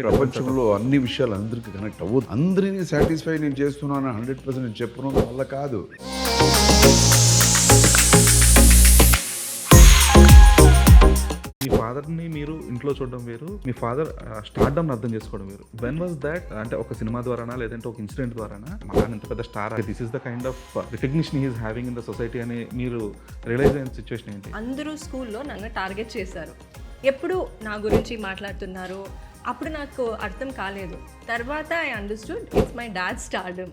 ప్రపంచంలో అన్ని విషయాలు అందరికీ కనెక్ట్ అవ్వదు. అందరినీ సాటిస్ఫై నేను చేస్తున్నాను 100% నేను చెప్పడం వల్ల కాదు. మీ ఫాదర్ని మీరు ఇంట్లో చూడడం వేరు, మీ ఫాదర్ స్టార్డమ్ అర్థం చేసుకోవడం వేరు. When was that? అంటే ఒక సినిమా ద్వారానా లేదంటే ఒక ఇన్సిడెంట్ ద్వారానా మా ఇంత పెద్ద star, this is the kind of recognition he's having in the society అని మీరు రియలైజ్ అయిన సిచ్యువేషన్ ఏంటి? అందరూ స్కూల్లో నన్ను టార్గెట్ చేశారు. ఎప్పుడు నా గురించి మాట్లాడుతున్నారు. అప్పుడు నాకు అర్థం కాలేదు. తర్వాత I understood it's my dad stardom.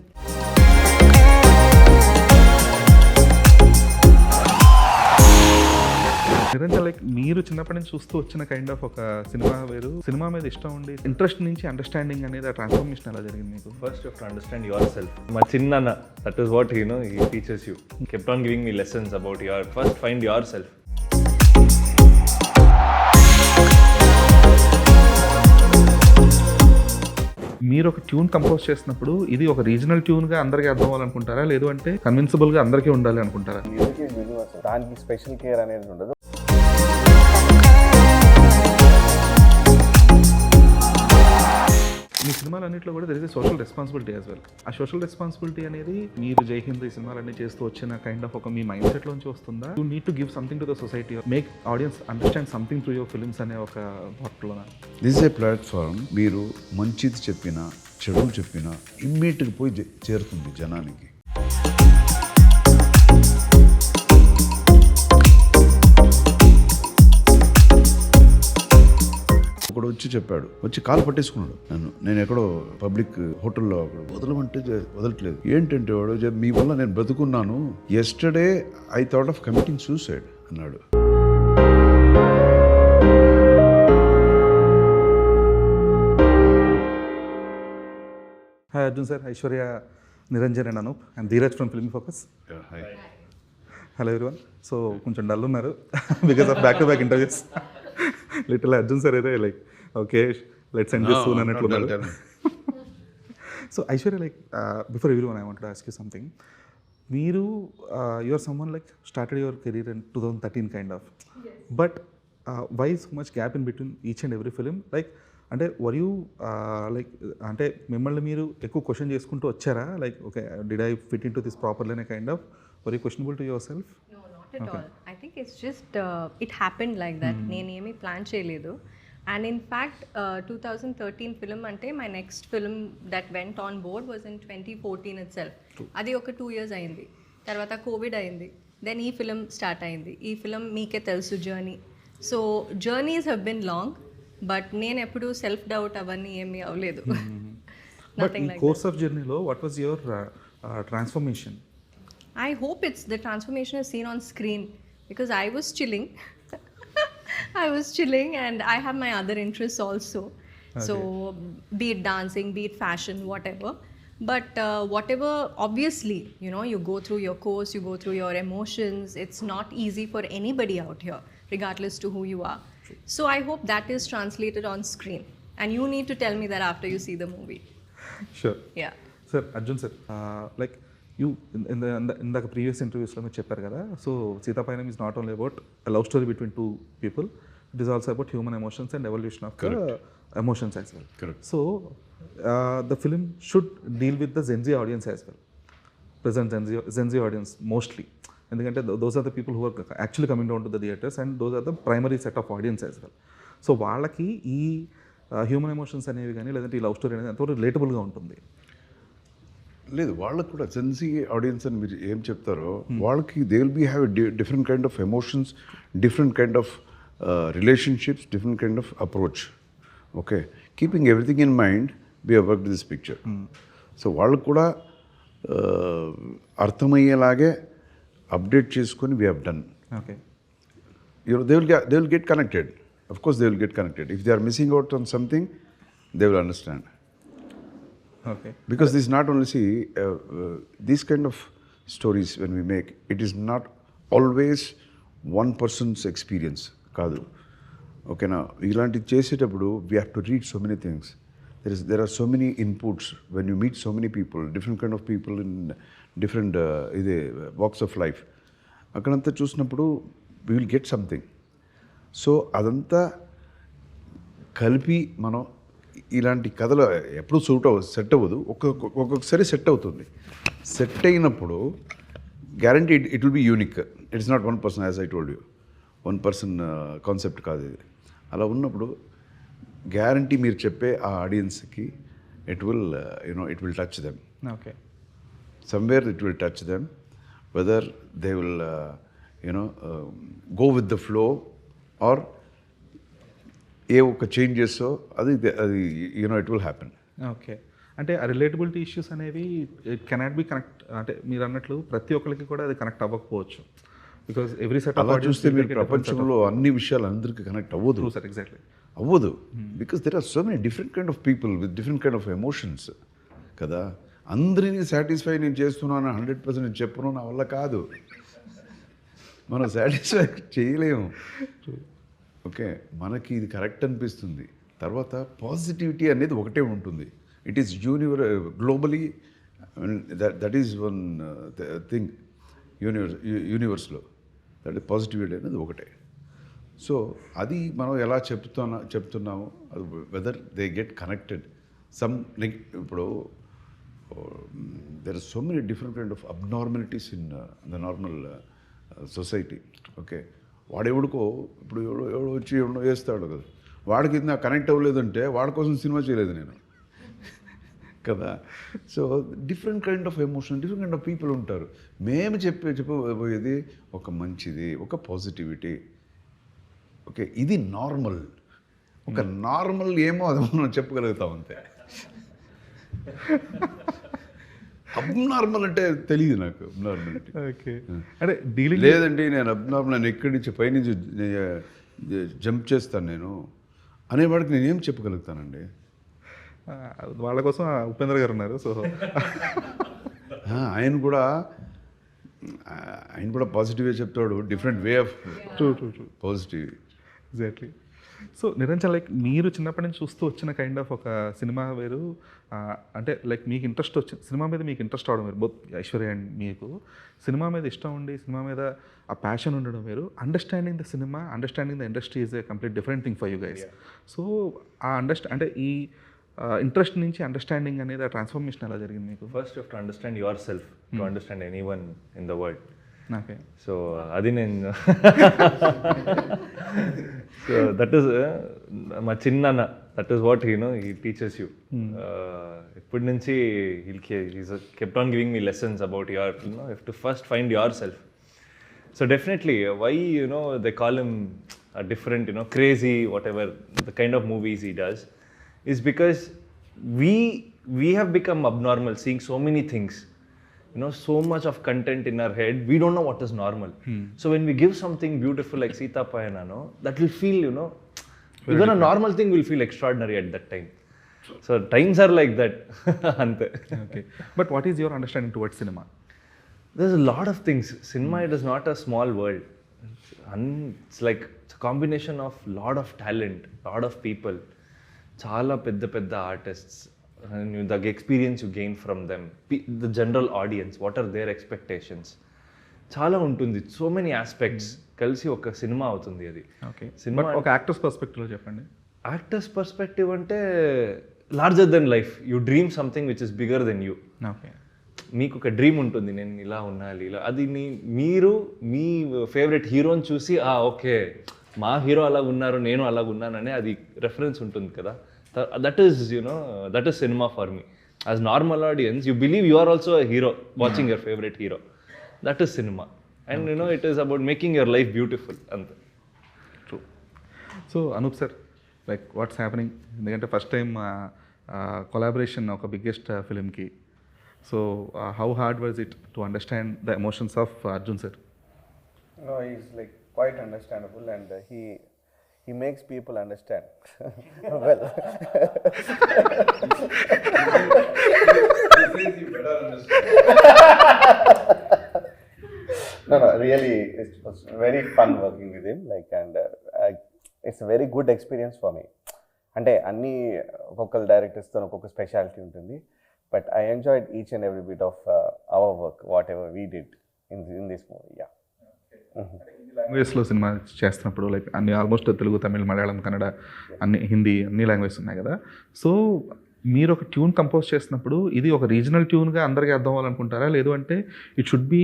Niranjan, like మీరు చిన్నప్పటి నుంచి చూస్తూ వచ్చిన కైండ్ ఆఫ్ ఒక సినిమా వేరు, సినిమా మీద ఇష్టం ఉండి ఇంట్రెస్ట్ నుంచి అండర్స్టాండింగ్ అనేది ఆ ట్రాన్స్ఫర్మేషన్ ఎలా జరిగింది మీకు? First you have to understand yourself. మా చిన్న that is what he teaches you. He kept on giving me lessons about first find yourself. మీరు ఒక ట్యూన్ కంపోజ్ చేసినప్పుడు ఇది ఒక రీజనల్ ట్యూన్ గా అందరికీ అర్థం అవ్వాలనుకుంటారా, లేదు అంటే కన్విన్సిబుల్ గా అందరికీ ఉండాలి అనుకుంటారా? దానికి స్పెషల్ కేర్ అనేది ఉండదు. మీ సినిమాలన్నింటిలో కూడా తెలిసే సోషల్ రెస్పాన్సిబిలిటీ యాజ్ వెల్. ఆ సోషల్ రెస్పాన్సిబిలిటీ అనేది మీరు జై హింద్ ఈ సినిమాలన్నీ చేస్తూ వచ్చిన కైండ్ ఆఫ్ ఒక మీ మైండ్ సెట్ లోంచి వస్తుందా? You need to give something to the society, make audience understand something through your films అనే ఒక థాట్లో. This A platform. మీరు మంచిది చెప్పినా చెడు చెప్పినా ఇమ్మీడియట్గా పోయి చేరుతుంది జనానికి. ఒకడు వచ్చి చెప్పాడు, వచ్చి కాలు పట్టేసుకున్నాడు నేను ఎక్కడో పబ్లిక్ హోటల్లో అక్కడ వదలమంటే వదలట్లేదు. ఏంటంటే వాడు, మీ వల్ల నేను బ్రతుకున్నాను, yesterday I thought of committing suicide అన్నాడు. Hi Arjun sir, Aishwarya, Niranjan and Anoop. And Dheeraj from Film Focus. Hello everyone. So కొంచెం డల్ ఉన్నారు because of back to back interviews. Little Arjun sir అయితే like okay let's end this soon అన్నట్లున్నారు. So Aishwarya, like before everyone I want to ask you something. మీరు you are someone like started your career in 2013 kind of, but why so much gap in between each and every film? Like అంటే were you like అంటే మిమ్మల్ని మీరు ఎక్కువ question చేసుకుంటూ వచ్చారా? Like okay did I fit in to this properly అనే kind of were you questionable to your self? No, not at all. I think it's just it happened like that. నేనేమి plan చేయలేదు. And in fact 2013 film అంటే my next film that went on board was in 2014 it self. అది ఒక 2 years అయింది. తర్వాత Covid అయింది. Then ఈ film start అయింది. ఈ ఫిలిం మీకే తెలుసు journey. So journeys have been long, but నేను ఎప్పుడు సెల్ఫ్ డౌట్ అవన్నీ ఏమీ అవ్వలేదు. బట్ ఈ కోర్స్ ఆఫ్ జర్నీలో what was your transformation? I hope it's the transformation is seen on screen, because I was chilling. I was chilling and I have my other interests also. Okay. So be it dancing, be it fashion, whatever. But whatever, obviously, you go through your course, you go through your emotions. It's not easy for anybody out here, regardless to who you are. So I hope that is translated on screen. And you need to tell me that after you see the movie. Sure. Yeah. Sir, Arjun sir, like you in the previous interviews lo మీరు చెప్పారు కదా, so సీతాపైనం is not only about a love story between two people, it is also about human emotions and evolution of the emotions as well. Correct. So the film should deal with the Gen Z audience as well, present Gen Z audience mostly, ఎందుకంటే those are the people who are actually coming down to the theatres and those are the primary set of audience as well. So వాళ్ళకి ఈ human emotions అనేవి కానీ లేదంటే ఈ love story అనేది ఎంతవరకు రిలేటబుల్గా ఉంటుంది? లేదు, వాళ్ళకు కూడా జెన్సీ ఆడియన్స్ అని మీరు ఏం చెప్తారో వాళ్ళకి they will be have different kind of emotions, different kind of relationships, different kind of approach. Okay, keeping everything in mind we have worked this picture. So వాళ్ళకు కూడా అర్థమయ్యేలాగే అప్డేట్ చేసుకొని we have done. Okay, they will get connected. Of course they will get connected. If they are missing out on something, they will understand. Okay. Because this is not only, these kind of stories when we make, it is not always one person's experience. Kaadu. Okay, now, ilanti chesetappudu we have to read so many things. There are so many inputs when you meet so many people, different kind of people in different walks of life. Akkananta chusinapudu we will get something. So అదంతా కలిపి మనం ఇలాంటి కథలు ఎప్పుడు set అవ్వదు, ఒక్కొక్కసారి set అవుతుంది. Set అయినప్పుడు guarantee it will be unique. It's not one person, as I told you, one person concept కాదు ఇది. అలా ఉన్నప్పుడు గ్యారంటీ మీరు చెప్పే ఆ ఆడియన్స్కి it will it will touch them. Okay. Somewhere it will touch them, whether they will go with the flow or ఏ ఒక changes అది ఇట్ విల్ హ్యాపెన్. ఓకే. అంటే ఆ రిలేటబిలిటీ ఇష్యూస్ అనేవి ఇట్ కెనాట్ బి కనెక్ట్, అంటే మీరు అన్నట్లు ప్రతి ఒక్కరికి కూడా అది కనెక్ట్ అవ్వకపోవచ్చు. బికాస్ ఎవ్రీ సెట్ అలా చూస్తే మీరు ప్రపంచంలో అన్ని విషయాలు అందరికీ కనెక్ట్ అవ్వదు. సార్ ఎగ్జాక్ట్లీ అవ్వదు. Because there are so many different kind of people with different kind of emotions కదా. అందరినీ సాటిస్ఫై నేను చేస్తున్నాను 100% చెప్పను, నా వల్ల కాదు. మనం సాటిస్ఫై చేయలేము. ఓకే, మనకి ఇది కరెక్ట్ అనిపిస్తుంది. తర్వాత పాజిటివిటీ అనేది ఒకటే ఉంటుంది. It is globally, that is one thing యూనివర్స్లో, దట్ ఈస్ పాజిటివిటీ అనేది ఒకటే. సో అది మనం ఎలా చెప్తున్నామో అది whether they get connected some like ఇప్పుడు there are so many different kind of abnormalities in the normal society. Okay, వాడెవడికో ఇప్పుడు ఎవడో వచ్చి ఎవడో వేస్తాడు కదా, వాడికి ఇది నాకు కనెక్ట్ అవ్వలేదంటే వాడి కోసం సినిమా చేయలేదు నేను కదా. So different kind of emotion, different kind of people ఉంటారు. మేము చెప్పబోయేది ఒక మంచిది, ఒక పాజిటివిటీ. ఓకే, ఇది నార్మల్. ఒక నార్మల్ ఏమో అది మనం చెప్పగలుగుతాం అంతే. అబ్నార్మల్ అంటే తెలియదు నాకు. Abnormality okay. అంటే డీలింగ్ లేదండి, నేను అబ్నార్మల్, నేను ఎక్కడి నుంచి పైనుంచి జంప్ చేస్తాను నేను అనేవాడికి నేనేం చెప్పగలుగుతానండి? వాళ్ళ కోసం ఉపేంద్ర గారు ఉన్నారు. సో ఆయన కూడా పాజిటివ్గా చెప్తాడు, different way of true positive. Exactly. So Niranjan, like మీరు చిన్నప్పటి నుంచి చూస్తూ వచ్చిన కైండ్ ఆఫ్ ఒక సినిమా వేరు, అంటే లైక్ మీకు ఇంట్రెస్ట్ వచ్చింది సినిమా మీద, మీకు ఇంట్రెస్ట్ అవడం వేరు. బోత్ ఐశ్వర్య అండ్ మీకు సినిమా మీద ఇష్టం ఉండి సినిమా మీద ఆ ప్యాషన్ ఉండడం వేరు. Understanding the cinema, understanding the industry is a complete different thing for you guys. So ఆ అంటే ఈ ఇంట్రెస్ట్ నుంచి అండర్స్టాండింగ్ అనేది ఆ ట్రాన్స్ఫర్మేషన్ ఎలా జరిగింది మీకు? First you have to understand yourself to understand anyone in the world. Okay. So అది నేను సో దట్ ఈస్ మా చిన్న that is what he teaches you. ఇప్పటి నుంచి he's kept on giving me lessons about your you have to first find yourself. So definitely why they call him different, crazy, whatever the kind of movies he does, is because we have become abnormal, seeing so many things, so much of content in our head. We don't know what is normal. So when we give something beautiful like Sita Payana, that will feel, even a normal thing will feel extraordinary at that time. So times are like that. Okay. But what is your understanding towards cinema? There's a lot of things. Cinema, it is not a small world. It's like it's a combination of lot of talent, lot of people, chala pedda artists, and the experience you gain from them, the general audience, what are their expectations, chala untundi, so many aspects kalsi oka cinema avutundi adi. Okay. Cinema, but oka actor's perspective lo cheppandi. Actor's perspective ante larger than life. You dream something which is bigger than you. Okay. మీకు ఒక dream ఉంటుంది, నేను ఇలా ఉండాలి, ఇలా. అది మీరు మీ favourite హీరోని చూసి ఓకే మా హీరో అలా ఉన్నారు, నేను అలా ఉన్నానని అది రెఫరెన్స్ ఉంటుంది కదా. That is that is cinema for me. As normal audience you believe you are also a hero watching your favourite hero. That is cinema. And it is about making your life beautiful, అంతే. True. So Anoop sir, like what's happening? ఎందుకంటే first time collaboration ఒక biggest ఫిలింకి. So how hard was it to understand the emotions of Arjun sir? No, he's like quite understandable, and he makes people understand well. No, really, it was very fun working with him. Like, and it's a very good experience for me. అంటే అన్ని ఒక్కొక్క డైరెక్టర్స్తో ఒక్కొక్క speciality ఉంటుంది. But I enjoyed each and every bit of our work, whatever we did in this movie. Yeah. లాంగ్వేజ్లో cinema చేస్తున్నప్పుడు like అన్ని almost Telugu, Tamil, Malayalam, Kannada, అన్ని హిందీ, అన్ని లాంగ్వేజెస్ ఉన్నాయి కదా. సో మీరు ఒక ట్యూన్ కంపోజ్ చేసినప్పుడు ఇది ఒక రీజనల్ ట్యూన్గా అందరికీ అర్థం అవ్వాలనుకుంటారా, లేదు అంటే ఇట్ షుడ్ బి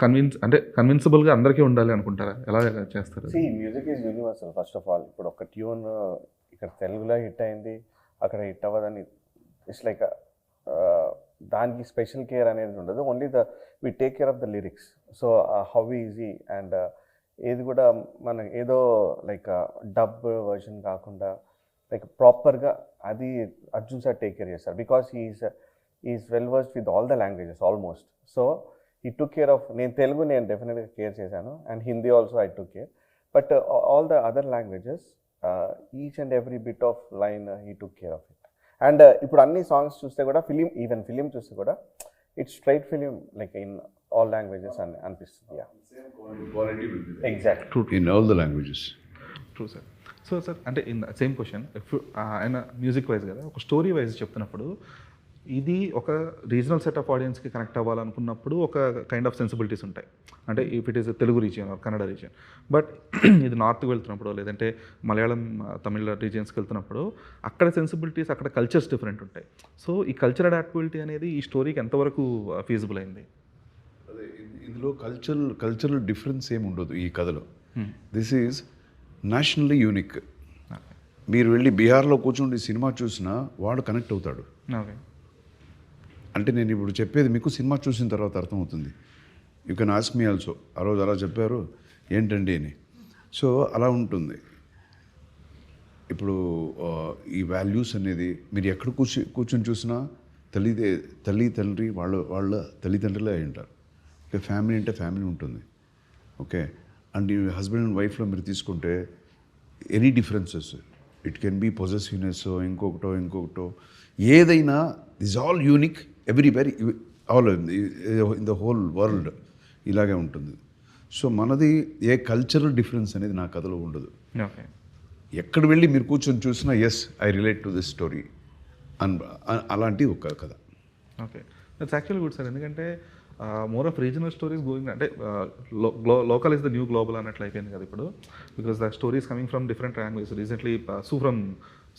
కన్విన్సబుల్గా అందరికీ ఉండాలి అనుకుంటారా? ఎలా చేస్తారు? Music is universal first of all. ఇప్పుడు ఒక ట్యూన్ ఇక్కడ తెలుగులో హిట్ అయింది, అక్కడ హిట్ అవ్వదని ఇట్స్ లైక్ దానికి స్పెషల్ కేర్ అనేది ఉండదు. Only we take care of the lyrics. So how easy and ఏది కూడా మన ఏదో లైక్ డబ్ వర్షన్ కాకుండా లైక్ ప్రాపర్గా అది అర్జున్ సార్ టేక్ కేర్ చేస్తారు. Because is well versed with all the languages almost. So he took care of, నేను తెలుగు నేను డెఫినెట్గా కేర్ చేశాను, and Hindi also I took care. But all the other languages each and every bit of line he took care of it. And ఇప్పుడు అన్ని songs చూస్తే కూడా even film చూస్తే కూడా it's straight film like in all languages అని అనిపిస్తుంది. Exact in all the languages. True sir. So sir అంటే in same question, ఆయన మ్యూజిక్ వైజ్ కదా, ఒక స్టోరీ వైజ్ చెప్తున్నప్పుడు ఇది ఒక రీజనల్ సెట్ ఆఫ్ ఆడియన్స్కి కనెక్ట్ అవ్వాలనుకున్నప్పుడు ఒక కైండ్ ఆఫ్ సెన్సిబిలిటీస్ ఉంటాయి. అంటే if it is Telugu region or Kannada region, but ఇది నార్త్కి వెళ్తున్నప్పుడు లేదంటే మలయాళం, తమిళ రీజియన్స్కి వెళ్తున్నప్పుడు అక్కడ సెన్సిబిలిటీస్, అక్కడ కల్చర్స్ డిఫరెంట్ ఉంటాయి. సో ఈ కల్చర్ అడాప్టబిలిటీ అనేది ఈ స్టోరీకి ఎంతవరకు ఫీజిబుల్ అయింది? అదే ఇందులో కల్చరల్ డిఫరెన్స్ ఏమి ఉండదు ఈ కథలో. This is nationally unique. మీరు వెళ్ళి బీహార్లో కూర్చుండి సినిమా చూసినా వాడు కనెక్ట్ అవుతాడు. ఓకే. అంటే నేను ఇప్పుడు చెప్పేది మీకు సినిమా చూసిన తర్వాత అర్థమవుతుంది. You can ask me also, ఆ రోజు అలా చెప్పారు ఏంటండి అని. సో అలా ఉంటుంది. ఇప్పుడు ఈ వాల్యూస్ అనేది మీరు ఎక్కడ కూర్చొని చూసినా తల్లి తండ్రి వాళ్ళ తల్లిదండ్రులే అయి ఉంటారు. ఓకే, ఫ్యామిలీ అంటే ఫ్యామిలీ ఉంటుంది. ఓకే, అండ్ ఈ హస్బెండ్ అండ్ వైఫ్లో మీరు తీసుకుంటే any differences, it can be possessiveness, ఇంకొకటో ఏదైనా this all unique everywhere, all in the whole world ఇలాగే ఉంటుంది. సో మనది ఏ కల్చరల్ డిఫరెన్స్ అనేది నా కథలో ఉండదు. ఓకే. ఎక్కడ వెళ్ళి మీరు కూర్చొని చూసినా yes I relate to this story అలాంటి ఒక కథ. Okay, that's actually good sir. ఎందుకంటే more of regional stories going, అంటే local is the new global అన్నట్లు అయిపోయింది కదా ఇప్పుడు. Because the stories coming from different language. Recently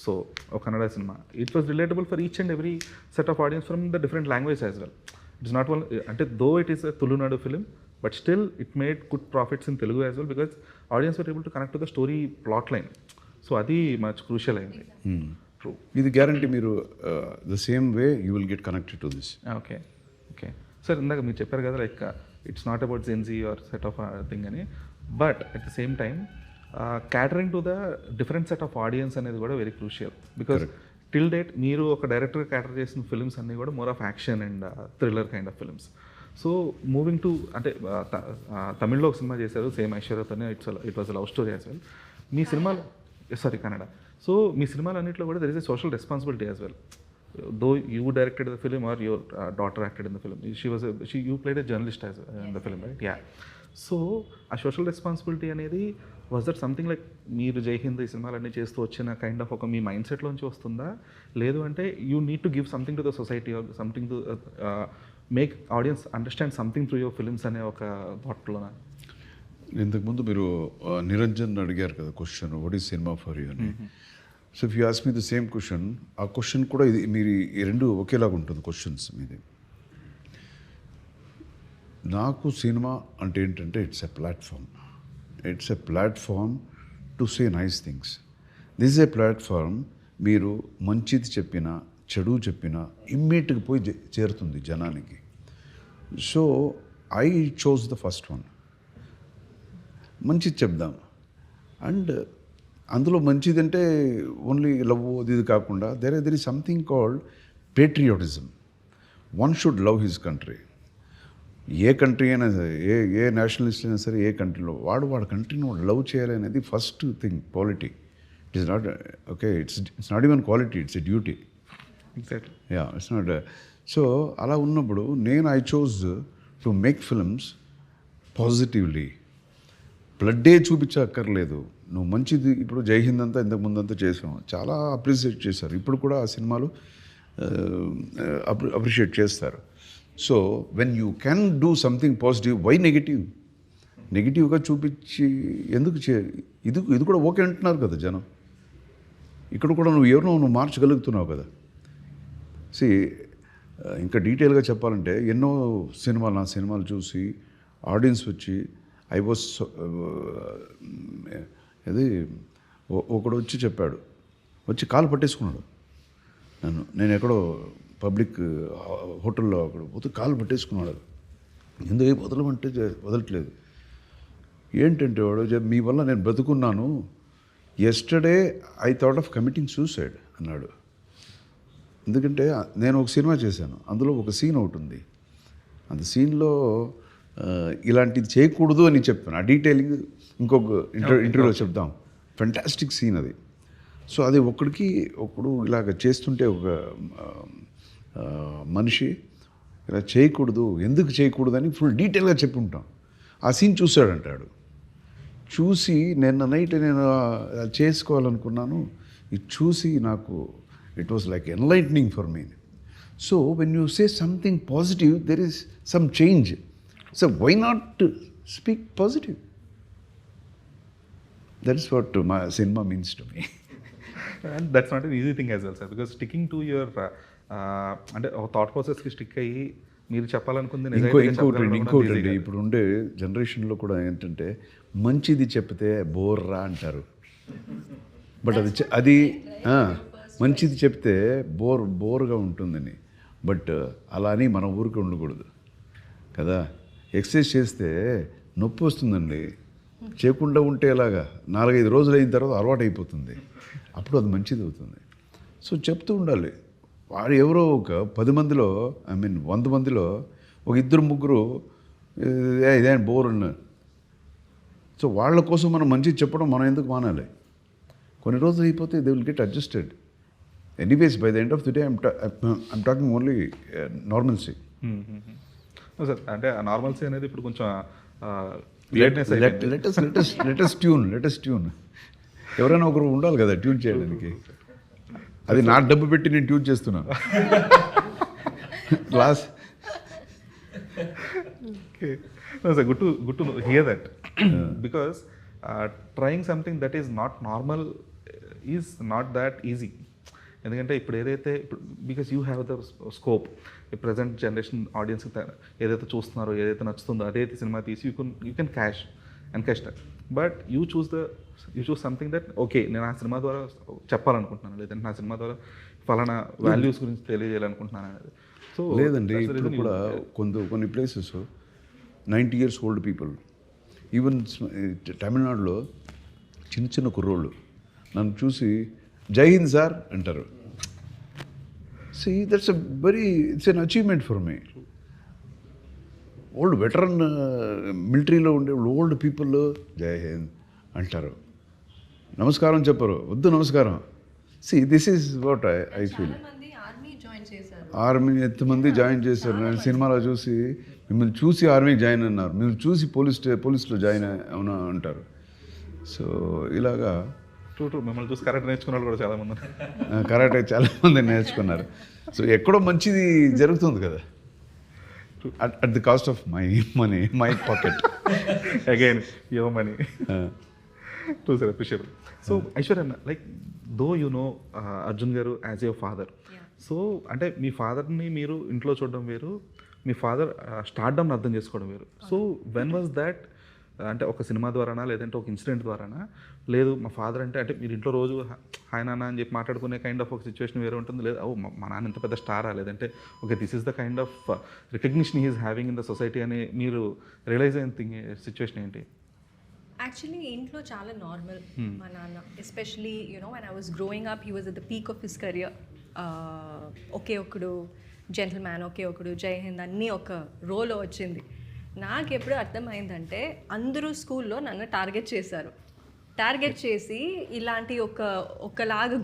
so ఒక Kannada cinema, it was relatable for each and every set of audience from the different language as well. It's not only, అంటే though it is a Tulunadu film, but still it made good profits in Telugu as well, because audience were able to connect to the story plot line. So అది much crucial అయింది. True. ఇది guarantee మీరు the same way you will get connected to this. Okay. Okay sir, ఇందాక మీరు చెప్పారు కదా like it's not about Gen Z or set of thing అని, but at the same time catering to the different set of audience అనేది కూడా very crucial. Because till date మీరు ఒక డైరెక్టర్గా క్యాటర్ చేసిన ఫిల్మ్స్ అన్నీ కూడా more of action and thriller kind of films. So moving to, అంటే తమిళ్లో ఒక సినిమా చేశారు సేమ్ ఐశ్వర్యతోనే, it was love story as well. మీ సినిమాలో కన్నడ. సో మీ సినిమాలన్నింటిలో కూడా there is a social responsibility as well. Though you directed the film or your daughter acted in the film, you played a journalist as in the film, right? Yeah. So a social responsibility అనేది, was that something like మీరు జై హింద్ ఈ సినిమాలన్నీ చేస్తూ వచ్చిన kind of ఒక మీ mind సెట్లోంచి వస్తుందా, లేదు అంటే you need to give something to the society or something to make audience understand something through your films అనే ఒక థాట్లోనా? ఇంతకుముందు మీరు నిరంజన్ అడిగారు కదా question, what is cinema for you అని. So if you ask me the same question, ఆ question కూడా ఇది మీరు ఈ రెండు ఒకేలాగా ఉంటుంది క్వశ్చన్స్ మీది. నాకు సినిమా అంటే ఏంటంటే it's a platform to say nice things. This A platform, మీరు మంచిది చెప్పినా చెడు చెప్పినా ఇమ్మీడియట్గా పోయి చేరుతుంది జనానికి. So I chose the first one. మంచిది చెప్దాం, అండ్ అందులో మంచిదంటే ఓన్లీ లవ్ ఇది కాకుండా there is something called patriotism. One should love his country. A country అయినా సరే, ఏ నేషనలిస్ట్ అయినా సరే, ఏ కంట్రీలో వాడు కంట్రీని వాడు లవ్ చేయాలి అనేది first thing. Quality it is not okay, it's not even quality, it's a duty. Exactly. Yeah, it's not. So అలా ఉన్నప్పుడు I chose to make films positively. బ్లడ్డే చూపించక్కర్లేదు, నువ్వు మంచిది. ఇప్పుడు జై హింద్ అంతా ఇంతకు ముందంతా చేసాం, చాలా అప్రిషియేట్ చేశారు. ఇప్పుడు కూడా ఆ సినిమాలు అప్రిషియేట్ చేస్తారు. So when you can do something positive, why negative? నెగిటివ్గా చూపించి ఎందుకు ఇది కూడా ఓకే అంటున్నారు కదా జనం. ఇక్కడ కూడా నువ్వు ఎవరినో మార్చగలుగుతున్నావు కదా. ఇంకా డీటెయిల్గా చెప్పాలంటే ఎన్నో నా సినిమాలు చూసి ఆడియన్స్ వచ్చి ఐ వాస్ అది ఒకడు వచ్చి చెప్పాడు, వచ్చి కాలు పట్టేసుకున్నాడు నేను ఎక్కడో పబ్లిక్ హోటల్లో అక్కడ పోతే కాలు పట్టేసుకున్నాడు. ఎందుకు వదలమంటే వదలట్లేదు. ఏంటంటే వాడు, మీ వల్ల నేను బ్రతుకున్నాను, yesterday I thought of committing suicide అన్నాడు. ఎందుకంటే నేను ఒక సినిమా చేశాను, అందులో ఒక సీన్ ఒకటి ఉంది. అంత సీన్లో ఇలాంటిది చేయకూడదు అని చెప్పాను. ఆ డీటెయిలింగ్ ఇంకొక ఇంటర్వ్యూలో చెప్దాం. ఫెంటాస్టిక్ సీన్ అది. సో అది ఒకడు ఇలాగ చేస్తుంటే ఒక మనిషి ఇలా చేయకూడదు, ఎందుకు చేయకూడదు అని ఫుల్ డీటెయిల్గా చెప్పి ఉంటాం. ఆ సీన్ చూశాడంటాడు. చూసి నిన్న నైట్ నేను చేసుకోవాలనుకున్నాను, ఇది చూసి నాకు it was like enlightening for me. So when you say something positive there is some change. So why not speak positive? That is what my cinema means to me. And that's not an easy thing as well sir, because sticking to your అంటే ఒక thought ప్రాసెస్కి stick అయ్యి మీరు చెప్పాలని ఇంకోటి ఇప్పుడు ఉండే జనరేషన్లో కూడా ఏంటంటే మంచిది చెప్తే బోర్రా అంటారు. బట్ అది మంచిది చెప్తే బోర్గా ఉంటుందని. బట్ అలా అని మన ఊరికి ఉండకూడదు కదా. ఎక్సర్సైజ్ చేస్తే నొప్పి వస్తుందండి, చేయకుండా ఉంటే ఎలాగా 4-5 రోజులు అయిన తర్వాత అలవాటు అయిపోతుంది, అప్పుడు అది మంచిది అవుతుంది. సో చెప్తూ ఉండాలి. వాడు ఎవరో ఒక 10 మందిలో 100 మందిలో ఒక 2-3 ఇదే బోర్ అన్నారు. సో వాళ్ళ కోసం మనం మంచిది చెప్పడం మనం ఎందుకు మానాలి? కొన్ని రోజులు అయిపోతే they will get adjusted. Anyways by the end of the day I'm talking only normalcy. Sir అంటే నార్మల్సీ అనేది ఇప్పుడు కొంచెం లెటెస్ట్ ట్యూన్ ఎవరైనా ఒకరు ఉండాలి కదా ట్యూన్ చేయడానికి. అది నా డబ్బు పెట్టి నేను ట్యూన్ చేస్తున్నాను. Last sir good to hear that, because trying something that is not normal is not that easy. ఎందుకంటే ఇప్పుడు ఏదైతే because you have the scope, present generation audience ఏదైతే చూస్తున్నారో, ఏదైతే నచ్చుతుందో అదైతే సినిమా తీసి you can cash that. But you choose something that okay నేను ఆ సినిమా ద్వారా చెప్పాలనుకుంటున్నాను, లేదంటే నా సినిమా ద్వారా ఫలానా వాల్యూస్ గురించి తెలియజేయాలనుకుంటున్నాను అనేది. సో లేదండి, ఇప్పుడు కూడా కొన్ని places 90 years old people, even తమిళనాడులో చిన్న కుర్రోళ్ళు నన్ను చూసి జై హింద్ సార్ అంటారు. That's it's an achievement for me. Old veteran మిలిటరీలో ఉండే ఓల్డ్ పీపుల్ జై హింద్ అంటారు, నమస్కారం చెప్పరు, వద్దు నమస్కారం. This is what I feel. Army ఎంతమంది జాయిన్ చేశారు. నేను సినిమాలో చూసి మిమ్మల్ని చూసి ఆర్మీకి జాయిన్ అన్నారు, మిమ్మల్ని చూసి పోలీసులో జాయిన్ అవునా అంటారు. సో ఇలాగా ట్రూ మిమ్మల్ని చూసి కరాటే నేర్చుకున్న వాళ్ళు కూడా చాలామంది కరాటే చాలామంది నేర్చుకున్నారు. సో ఎక్కడో మంచిది జరుగుతుంది కదా, at the cost of my money, my pocket. Again your money. True sir, appreciable. So Aishwarya, like though you know Arjun గారు యాజ్ యువర్ ఫాదర్. సో అంటే మీ ఫాదర్ని మీరు ఇంట్లో చూడడం వేరు, మీ ఫాదర్ స్టార్డమ్ని అర్థం చేసుకోవడం వేరు. So when was that? అంటే ఒక సినిమా ద్వారానా, లేదంటే ఒక ఇన్సిడెంట్ ద్వారానా? లేదు మా ఫాదర్ అంటే మీరు ఇంట్లో రోజు హాయ్ నాన్న అని చెప్పి మాట్లాడుకునే కైండ్ ఆఫ్ ఒక సిచ్యువేషన్ వేరే ఉంటుంది, లేదా ఓ మా నాన్న ఇంత పెద్ద స్టారా, లేదంటే okay this is the kind of recognition he's having in the society అని మీరు రియలైజ్ అయిన సిచ్యువేషన్ ఏంటి? యాక్చువల్లీ ఇంట్లో చాలా నార్మల్. మా నాన్న especially when I was growing up he was at the peak of his career. ఒకే ఒకడు జెంటిల్మ్యాన్, ఒకే ఒకడు జై హింద్ అన్నీ ఒక రోలో వచ్చింది. నాకు ఎప్పుడు అర్థమైందంటే అందరూ స్కూల్లో నన్ను టార్గెట్ చేసి ఇలాంటి ఒకలాగా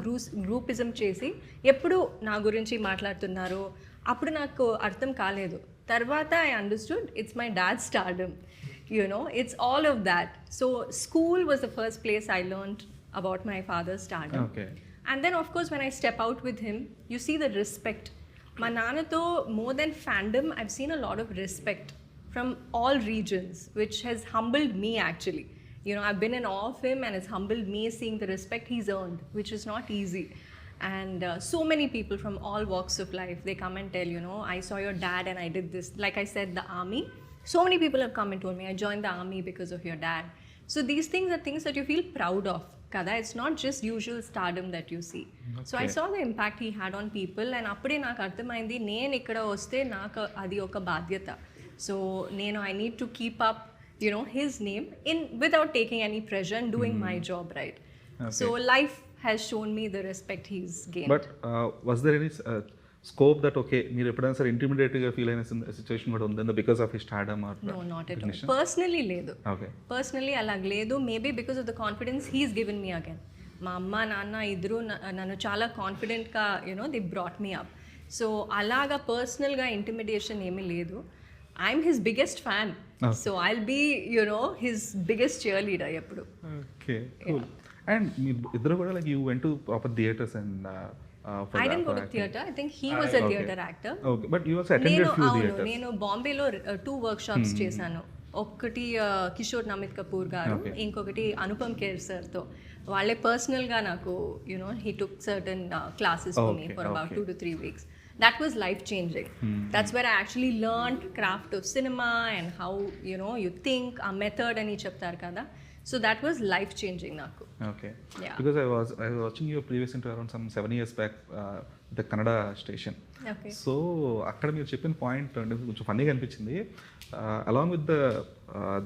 గ్రూపిజం చేసి ఎప్పుడు నా గురించి మాట్లాడుతున్నారు. అప్పుడు నాకు అర్థం కాలేదు. తర్వాత I understood it's my dad stardom. It's all of that. So school was the first place I learned about my father's stardom. Okay. And then of course when I step out with him, you see the respect. Ma nanato more than fandom, I've seen a lot of respect. from all regions, which has humbled me actually. You know, I've been in awe of him and it's humbled me seeing the respect he's earned, which is not easy. And so many people from all walks of life, they come and tell, you know, I saw your dad and I did this. Like I said, the army. So many people have come and told me, I joined the army because of your dad. So these things are things that you feel proud of. Kada, it's not just usual stardom that you see. Okay. So I saw the impact he had on people and appude naaku arthamaindi nenu ikkada vaste naaku adi oka badyata. So I need to keep up, you know, his name in without taking any pressure and doing my job right. Okay. So life has shown me the respect he's gained. But was there any scope that okay మీరు ఎప్పుడైనా సరే ఇంటిమిడేట్గా feel అయిన situation కూడా ఉందా because of his stardom or no not at all personally లేదు okay personally అలాగ లేదు maybe because of the confidence he's given me again మా అమ్మ నాన్న ఇద్దరు నన్ను చాలా కాన్ఫిడెంట్గా you know they brought me up so అలాగా పర్సనల్గా ఇంటిమిడేషన్ ఏమీ లేదు I'm his biggest fan so I'll be you know his biggest cheerleader ఎప్పుడు ఓకే అండ్ మీరు ఇద్దరు కూడా like you went to proper theatres and I didn't go to theatre. I think he was a theatre actor. Okay, but you also attended few theatres. నేను బాంబేలో 2 workshops చేశాను. ఒకటి కిషోర్ నమిత్ కపూర్ గారు, ఇంకొకటి అనుపమ్ ఖేర్ సార్తో. వాళ్ళే పర్సనల్గా నాకు you know he took certain classes for me for about 2 to 3 weeks. That was life changing. That's where I actually learned craft of cinema and how you know you think a method ani cheptaru kada. So that was life changing naku. Okay. Yeah. Because I was watching your previous interview around some 7 years back the Kannada station. Okay. So అక్కడ మీరు చెప్పిన point కొంచెం ఫన్నీగా అనిపించింది along with the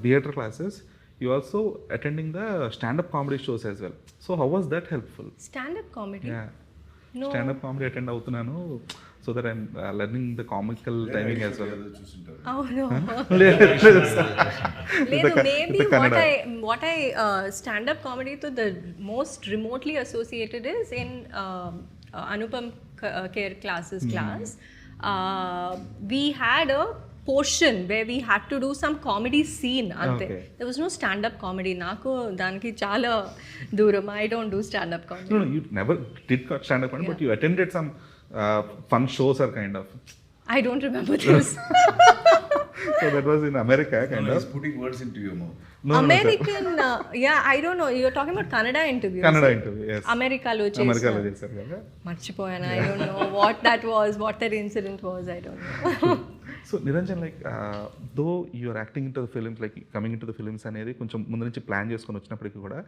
theatre classes you also attending the stand-up comedy shows as well. So how was that helpful? Stand-up comedy? Yeah. No. Stand-up comedy attend అవుతున్నాను so that I'm learning the comical timing as well. Oh no. లేదు maybe what I stand-up comedy to the most remotely associated is in Anupam Kher classes class. We had a portion where we had to do some comedy scene ante. Okay. There was no stand-up comedy. Naku daniki chala dooram. I don't do stand-up comedy. No, you never did stand-up comedy, but you attended some fun shows or kind of. I don't remember this. So that was in America kind of. He's putting words into your mouth. No, American yeah, I don't know. You're talking about Kannada interviews. Kannada interview, yes. అమెరికాలో చేశారు కదా. మర్చిపోయాను. I don't know what that was, what that incident was. I don't know. So Niranjan like though you're acting into the films like coming into the films అనేది కొంచెం ముందు నుంచి plan చేసుకొని వచ్చినప్పటికీ కూడా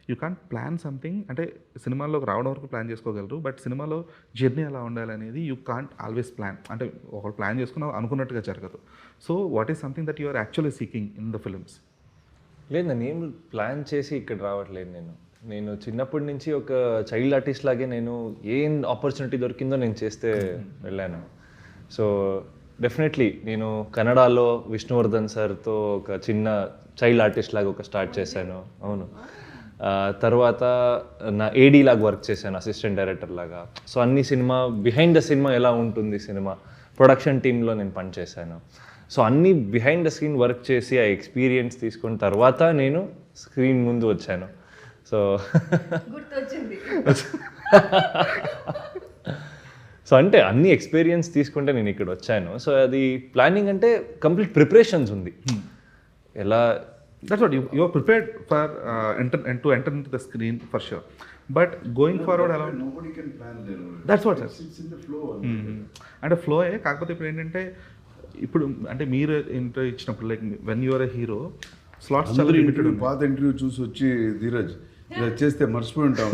యూ కాంట్ ప్లాన్ సంథింగ్ అంటే సినిమాల్లోకి రావడం వరకు ప్లాన్ చేసుకోగలరు బట్ సినిమాలో జర్నీ ఎలా ఉండాలి అనేది యూ కాంట్ ఆల్వేస్ ప్లాన్ అంటే ఒకళ్ళు ప్లాన్ చేసుకున్న అనుకున్నట్టుగా జరగదు so what is something that you're actually seeking in the films లేదు నేను ఏం ప్లాన్ చేసి ఇక్కడ రావట్లేదు నేను చిన్నప్పటి నుంచి ఒక చైల్డ్ ఆర్టిస్ట్ లాగే నేను ఏం ఆపర్చునిటీ దొరికిందో నేను చేస్తే వెళ్ళాను సో డెఫినెట్లీ నేను కన్నడలో విష్ణువర్ధన్ సార్తో ఒక చిన్న చైల్డ్ ఆర్టిస్ట్ లాగా ఒక స్టార్ట్ చేశాను అవును తర్వాత నా ఏడీ లాగా వర్క్ చేశాను అసిస్టెంట్ డైరెక్టర్ లాగా సో అన్ని సినిమా బిహైండ్ ద సినిమా ఎలా ఉంటుంది సినిమా ప్రొడక్షన్ టీంలో నేను పనిచేశాను సో అన్నీ బిహైండ్ ద స్క్రీన్ వర్క్ చేసి ఆ ఎక్స్పీరియన్స్ తీసుకున్న తర్వాత నేను స్క్రీన్ ముందు వచ్చాను సో గుర్తొచ్చింది సో అంటే అన్ని ఎక్స్పీరియన్స్ తీసుకుంటే నేను ఇక్కడ వచ్చాను సో అది ప్లానింగ్ అంటే కంప్లీట్ ప్రిపరేషన్స్ ఉంది ఎలా that's what you are prepared for to enter into the screen for sure but going forward అలా Nobody can plan there. That's what sir It's in the flow. అంటే ఫ్లోయే కాకపోతే ఇప్పుడు ఏంటంటే ఇప్పుడు అంటే మీరు ఇంటర్వ్యూ ఇచ్చినప్పుడు like when you're a hero slots చాలా లిమిటెడ్ ఉంది పాత ఇంటర్వ్యూ చూసి వచ్చి ధీరజ్ ఇలా చేస్తే మర్చిపోయి ఉంటాం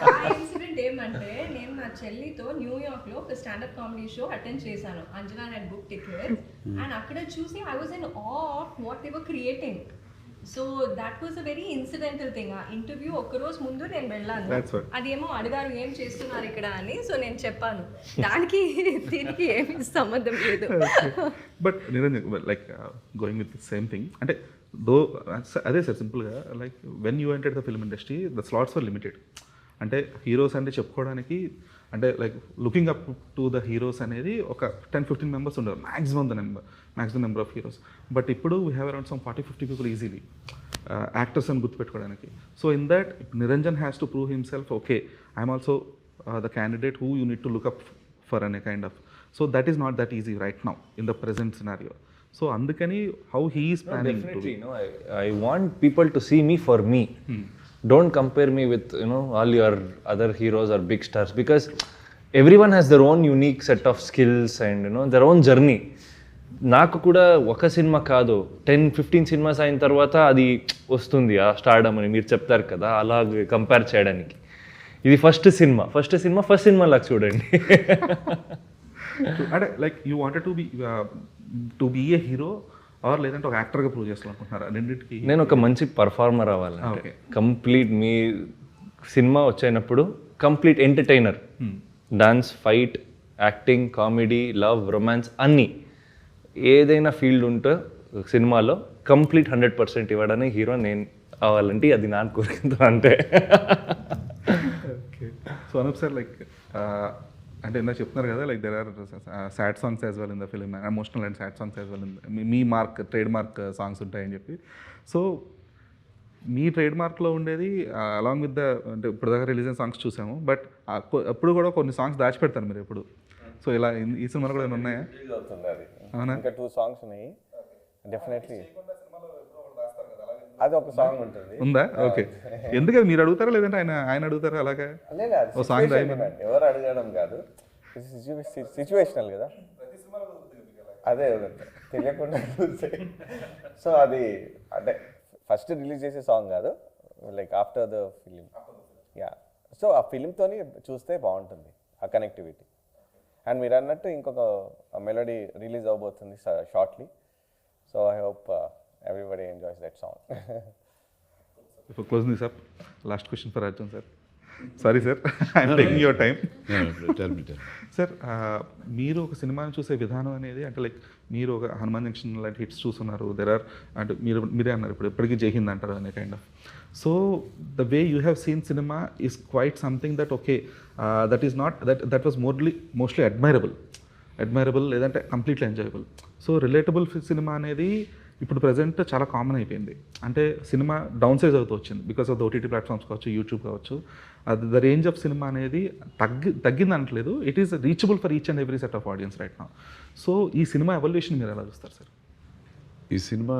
ఆ ఇన్సిడెంట్ ఏమంటే నేను నా చెల్లితో న్యూయార్క్ లో ఒక స్టాండప్ కామెడీ షో అటెండ్ చేశాను Anjana head book ticket and అక్కడ చూసి ఐ వాజ్ ఇన్ ఆ of what they were creating so that was a very incidental thing ఆ ఇంటర్వ్యూ ఒక్కరోజు ముందు నేను వెళ్ళాను అదేమో అడిగారు ఏం చేస్తున్నారు ఇక్కడ అని సో నేను చెప్పాను దానికి దీనికి ఏమి సంబంధం లేదు but Niranjan like going with same thing అంటే దో అదే సార్ సింపుల్గా like when you entered the film industry the slots for limited అంటే హీరోస్ అంటే చెప్పుకోవడానికి అంటే like looking up to the heroes అనేది ఒక 10-15 మెంబర్స్ ఉండరు maximum number of heroes but ఇప్పుడు we have around some 40-50 people easily actors అని గుర్తుపెట్టుకోవడానికి so in that Niranjan has to prove himself okay I'm also the candidate who you need to look up for అనే kind of so that is not that easy right now in the present scenario so అందుకని how he is planning to Definitely, I want people to see me for me. Don't compare me with, all your other heroes or big stars, because everyone has their own unique set of skills and, their own journey. నాకు కూడా ఒక cinema కాదు 10-15 cinemas అయిన తర్వాత అది వస్తుంది ఆ stardom అని మీరు చెప్తారు కదా, అలా కంపేర్ చేయడానికి. ఇది ఫస్ట్ సినిమా లాగా చూడండి. అంటే like you wanted to be a hero or లేదంటే ఒక యాక్టర్గా ప్రూవ్ చేసుకోవాలనుకుంటున్నారా? రెండింటికి నేను ఒక మంచి పర్ఫార్మర్ అవ్వాలంటే కంప్లీట్ మీ సినిమా వచ్చేటప్పుడు complete entertainer, dance, fight, acting, comedy, love, romance అన్నీ ఏదైనా ఫీల్డ్ ఉంటే సినిమాలో కంప్లీట్ 100% ఇవ్వడానికి హీరో నేను అవ్వాలంటే అది నాకు కోరిక అంటే. Okay. So Anoop sir like అంటే ఇందాక చెప్తున్నారు కదా like there are sad songs as well in the film, emotional and sad songs as well in మీ ట్రేడ్ మార్క్ సాంగ్స్ ఉంటాయని చెప్పి. సో మీ ట్రేడ్ మార్క్లో ఉండేది అలాంగ్ విత్ ద అంటే ఇప్పుడు దాకా రిలీజ్ అయిన సాంగ్స్ చూసాము, బట్ అప్పుడు కూడా కొన్ని సాంగ్స్ దాచిపెడతారు మీరు ఎప్పుడు. సో ఇలా ఈ సినిమాలో కూడా ఏమైనా ఉన్నాయా? అవుతుంది అది. అవునా? ఇంకా 2 songs ఉన్నాయి డెఫినెట్లీ. అది ఒక సాంగ్ ఉంటుంది. ఉందా? ఓకే. ఎందుకని మీరు అడుగుతారా లేదంటే ఆయన అడుగుతారా అలాగా? ఓ సాంగ్ ఎవరు అడగడం కాదు, సిచ్యువేషనల్ కదా, అదే తెలియకుండా. సో అది అంటే ఫస్ట్ రిలీజ్ చేసే సాంగ్ కాదు, like after the film. Yeah, so ఆ ఫిలింతోని చూస్తే బాగుంటుంది ఆ కనెక్టివిటీ. అండ్ మీరు అన్నట్టు ఇంకొక మెలోడీ రిలీజ్ అవబోతుంది shortly. So I hope everybody enjoys that song. If we close this up, last question for Arjun sir. Sorry sir, I'm taking your time. Tell me. Sir మీరు ఒక సినిమాని చూసే విధానం అనేది అంటే లైక్ మీరు ఒక హనుమాన్ జంక్షన్ లాంటి హిట్స్ చూస్తున్నారు, అంటే మీరే అన్నారు ఇప్పుడు ఎప్పటికీ జై హింద్ అంటారు అనే kind of. So the way you have seen cinema is quite something that okay that is not that was mostly admirable లేదంటే completely enjoyable. So relatable cinema అనేది ఇప్పుడు ప్రజెంట్ చాలా కామన్ అయిపోయింది. అంటే సినిమా డౌన్ సైజ్ అవుతూ వచ్చింది because of the OTT platforms కావచ్చు, YouTube కావచ్చు. ద రేంజ్ ఆఫ్ సినిమా అనేది తగ్గింది అనట్లేదు, it is reachable for each and every set of audience right now. So ఈ సినిమా ఎవల్యూషన్ మీరు ఎలా చూస్తారు సార్? ఈ సినిమా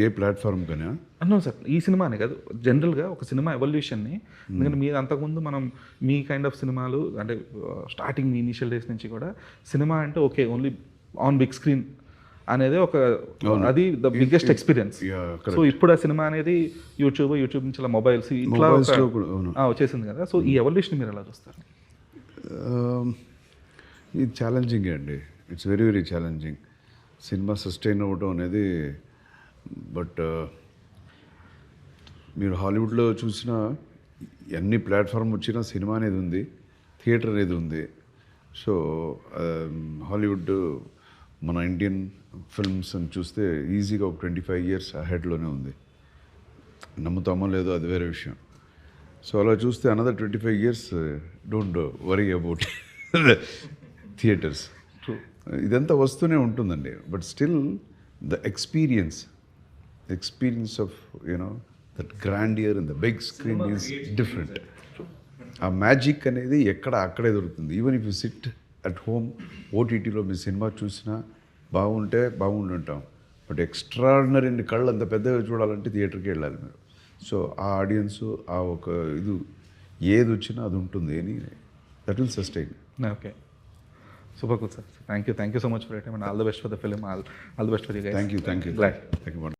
ఏ ప్లాట్ఫామ్ కన్నా అన్నా సార్, ఈ సినిమానే కాదు జనరల్గా ఒక సినిమా ఎవల్యూషన్ని. ఎందుకంటే మీరు అంతకుముందు మనం మీ కైండ్ ఆఫ్ సినిమాలు అంటే స్టార్టింగ్ మీ ఇనిషియల్ డేస్ నుంచి కూడా సినిమా అంటే okay only on big screen అనేది అది ద బిగ్గెస్ట్ ఎక్స్పీరియన్స్. సో ఇప్పుడు ఆ సినిమా అనేది యూట్యూబ్ నుంచి ఇలా మొబైల్స్ ఇట్లా వచ్చేసింది కదా. సో ఈ ఎవల్యూషన్ మీరు ఎలా చూస్తారు? ఇది ఛాలెంజింగ్ అండి, it's very very challenging cinema sustain అవ్వడం అనేది. బట్ మీరు హాలీవుడ్లో చూసిన ఎన్ని ప్లాట్ఫామ్ వచ్చినా సినిమా అనేది ఉంది, థియేటర్ అనేది ఉంది. సో హాలీవుడ్ మన ఇండియన్ ఫిల్మ్స్ అని చూస్తే ఈజీగా ఒక 25 years అహెడ్లోనే ఉంది. నమ్ముతామో లేదో అది వేరే విషయం. సో అలా చూస్తే another 25 years don't worry about theatres. ఇదంతా వస్తూనే ఉంటుందండి. But still the experience of that grandeur in the big screen is different. ఆ మ్యాజిక్ అనేది అక్కడే దొరుకుతుంది. Even if you sit at home ఓటీటీలో మీ సినిమా చూసినా బాగుంటుంటాం. బట్ ఎక్స్ట్రాడినరీ కళ్ళు అంత పెద్దగా చూడాలంటే థియేటర్కి వెళ్ళాలి మీరు. సో ఆ ఆడియన్స్ ఆ ఒక ఏది వచ్చినా అది ఉంటుంది అని that will sustain. Okay, super good sir. Thank you so much for your time and all the best for the film. All the best for you guys. Thank you.